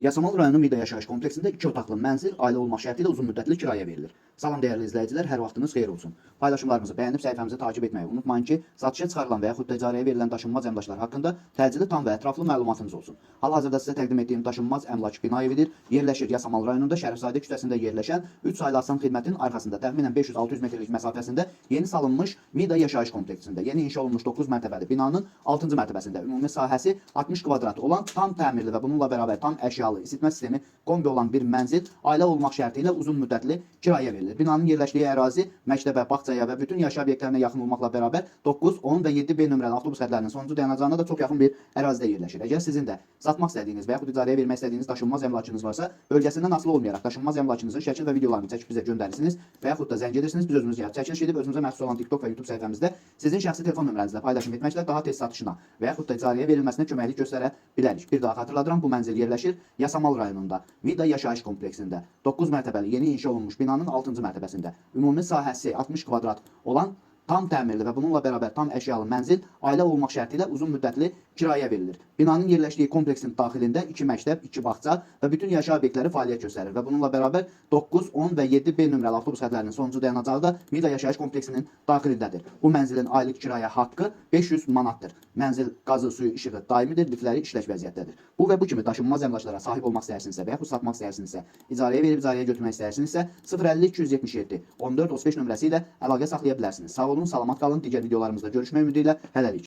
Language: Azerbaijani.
Yasamal rayonu Mida yaşayış kompleksində 2 otaqlı mənzil ailə olmaq şərti ilə uzun müddətli kirayə verilir. Salam dəyərli izləyicilər, hər vaxtınız xeyir olsun. Paylaşımlarımızı bəyənib səhifəmizi takib etməyi unutmayın ki, satışa çıxarılan və yaxud da icarəyə verilən daşınmaz əmlaklar haqqında təcili, tam və ətraflı məlumatınız olsun. Hal-hazırda sizə təqdim etdiyim daşınmaz əmlak bina evidir. Yerləşir Yasamal rayonunda Şərifzadə küçəsində yerləşən 3 saylı Asan xidmətin arxasında təxminən 500-600 metrlik məsafəsində yeni salınmış Mida yaşayış kompleksində yeni inşa olunmuş 9 mərtəbəli binanın 6-cı mərtəbəsində ümumi sahəsi 60 kvadrat olan tam təmirli və bununla bərabər tam əşyalı isitmə sistemi kombi olan bir mənzil ailə olmaq şərti ilə uzun müddətli kirayə verilir. Binanın yerləşdiyi ərazi məktəbə, bağçaya və bütün yaşayış obyektlərinə yaxın olmaqla bərabər 9, 10 və 7B nömrəli avtobus xətlərinin sonuncu dayanacağına da çox yaxın bir ərazidə yerləşir. Əgər sizin də satmaq istədiyiniz və yaxud icarəyə vermək istədiyiniz daşınmaz əmlakınız varsa, bölgəsindən asılı olmayaraq daşınmaz əmlakınızın şəkil və videolarını çəkib bizə göndərirsiniz və yaxud da zəng edirsiniz, biz özümüz gəlib çəkiliş edib özümüzə məxsus olan TikTok və YouTube səhifəmizdə sizin şəxsi telefon nömrənizlə paylaşım etməklə daha tez satışına və yaxud da icarəyə verilməsinə köməklik göstərə bilərik. Bir daha xatırladıram, bu mənzil yerləşir Yasamal rayonunda Mida yaşayış kompleksində 9 mərtəbəli yeni inşa olunmuş binanın 6-cı mərtəbəsində ümumi sahəsi 60 kvadrat olan tam təmirli və bununla bərabər tam əşyalı mənzil ailə olmaq şərti ilə uzun müddətli kirayə verilir. Binanın yerləşdiyi kompleksin daxilində 2 məktəb, 2 bağça və bütün yaşayış obyektləri fəaliyyət göstərir və bununla bərabər 9, 10 və 7B nömrəli avtobus xətlərinin sonuncu dayanacağı da Mida yaşayış kompleksinin daxilindədir. Bu mənzilin aylıq kirayə haqqı 500 manatdır. Mənzil qazı, suyu, işığı daimidir, liftləri işlək vəziyyətdədir. Bu və bu kimi daşınmaz əmlaklara sahib olmaq istəyirsinizsə və yaxud satmaq istəyirsinizsə, icarəyə verib icarəyə götürmək istəyirsinizsə 050 277 14 35 nömrəsi ilə əlaqə saxlaya bilərsiniz. Sağ olun, salamat qalın. Digər videolarımızda görüşmək ümidi ilə hələlik.